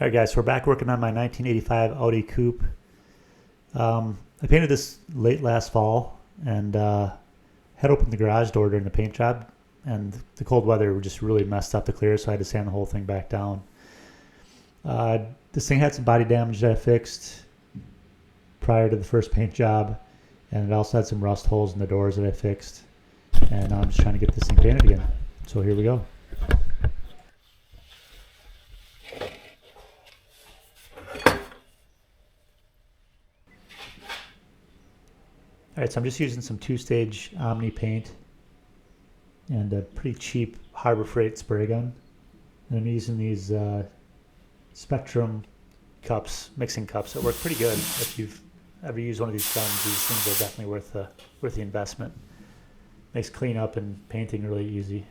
All right, guys, so we're back working on my 1985 Audi Coupe. I painted this late last fall and had opened the garage door during the paint job, and the cold weather just really messed up the clear, so I had to sand the whole thing back down. This thing had some body damage that I fixed prior to the first paint job, and it also had some rust holes in the doors that I fixed, and now I'm just trying to get this thing painted again. So here we go. Alright, so I'm just using some two-stage Omni paint and a pretty cheap Harbor Freight spray gun. And I'm using these Spectrum cups, mixing cups that work pretty good. If you've ever used one of these guns, these things are definitely worth the investment. Makes cleanup and painting really easy.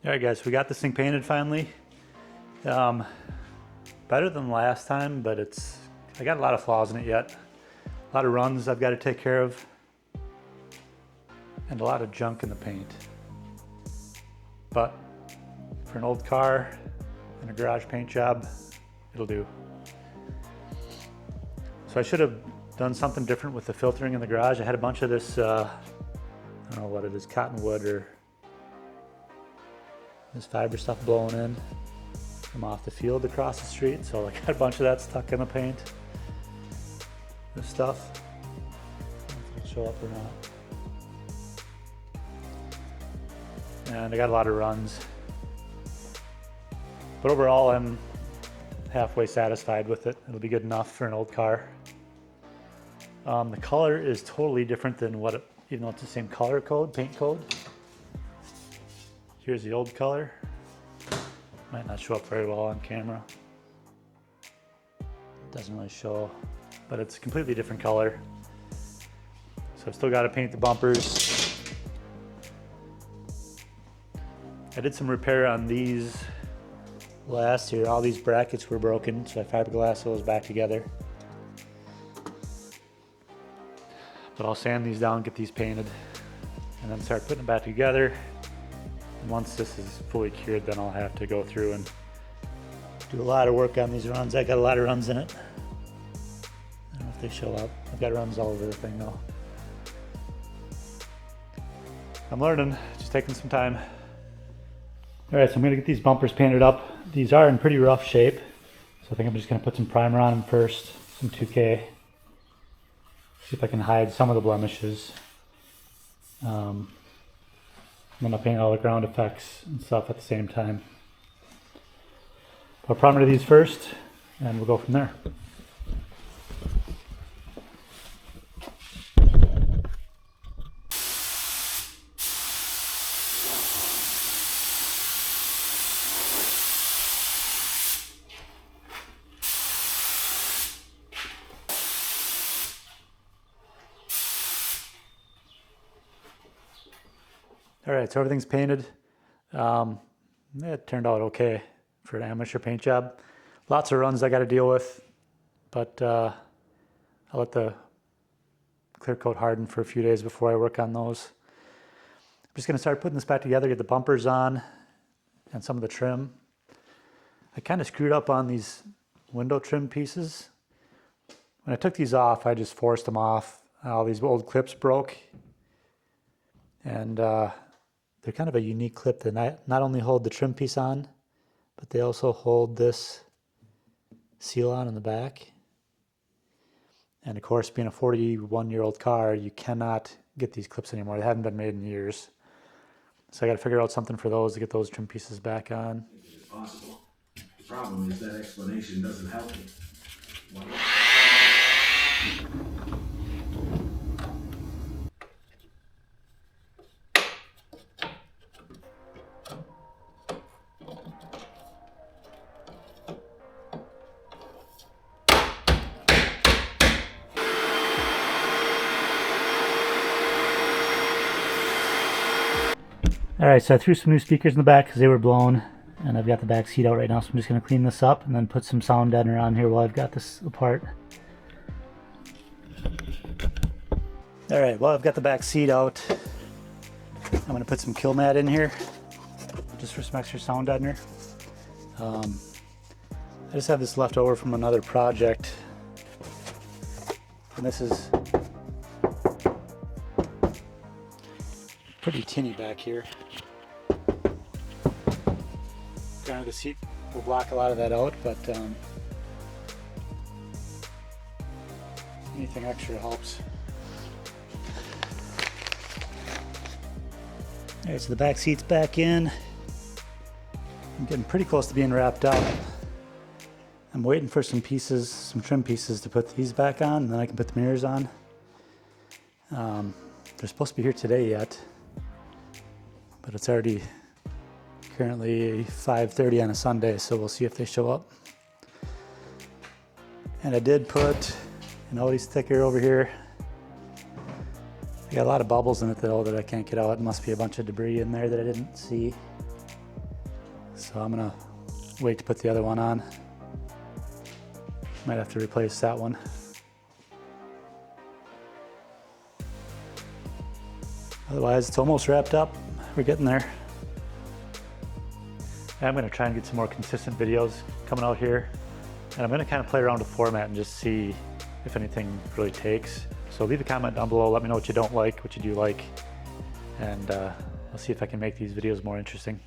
Alright guys, we got this thing painted finally. Better than last time, but I got a lot of flaws in it yet. A lot of runs I've got to take care of. And a lot of junk in the paint. But for an old car and a garage paint job, it'll do. So I should have done something different with the filtering in the garage. I had a bunch of this, I don't know what it is, cottonwood or this fiber stuff blowing in from off the field across the street. So I got a bunch of that stuck in the paint. This stuff. I don't know if it'll show up or not. And I got a lot of runs. But overall, I'm halfway satisfied with it. It'll be good enough for an old car. The color is totally different than even though it's the same color code, paint code. Here's the old color. Might not show up very well on camera. It doesn't really show, but it's a completely different color. So I've still got to paint the bumpers. I did some repair on these last year. All these brackets were broken, so I fiberglassed those back together. But I'll sand these down, get these painted, and then start putting them back together. Once this is fully cured, then I'll have to go through and do a lot of work on these runs. I got a lot of runs in it. I don't know if they show up. I've got runs all over the thing though. I'm learning, just taking some time. All right, so I'm gonna get these bumpers painted up. These are in pretty rough shape. So I think I'm just gonna put some primer on them first, some 2K. See if I can hide some of the blemishes. I'm going to paint all the ground effects and stuff at the same time. I'll primer these first, and we'll go from there. All right, so everything's painted. It turned out okay for an amateur paint job. Lots of runs I got to deal with, but I'll let the clear coat harden for a few days before I work on those. I'm just going to start putting this back together, get the bumpers on and some of the trim. I kind of screwed up on these window trim pieces. When I took these off, I just forced them off. All these old clips broke, and they're kind of a unique clip that not only hold the trim piece on, but they also hold this seal on in the back. And of course, being a 41-year-old car, you cannot get these clips anymore. They haven't been made in years. So I got to figure out something for those to get those trim pieces back on. It's possible. The problem is that explanation doesn't help me. All right, so I threw some new speakers in the back because they were blown. And I've got the back seat out right now, so I'm just going to clean this up and then put some sound deadener on here while I've got this apart. Alright, well, I've got the back seat out. I'm going to put some kill mat in here just for some extra sound deadener. I just have this left over from another project, and this is pretty tinny back here. Granted, the seat will block a lot of that out, but anything extra helps. Alright, so the back seat's back in. I'm getting pretty close to being wrapped up. I'm waiting for some pieces, some trim pieces to put these back on, and then I can put the mirrors on. They're supposed to be here today yet, but it's already currently 5:30 on a Sunday, so we'll see if they show up. And I did put an Audi sticker over here. I got a lot of bubbles in it though that I can't get out. It must be a bunch of debris in there that I didn't see. So I'm gonna wait to put the other one on. Might have to replace that one. Otherwise, it's almost wrapped up. We're getting there. I'm gonna try and get some more consistent videos coming out here. And I'm gonna kind of play around with the format and just see if anything really takes. So leave a comment down below, let me know what you don't like, what you do like, and I'll see if I can make these videos more interesting.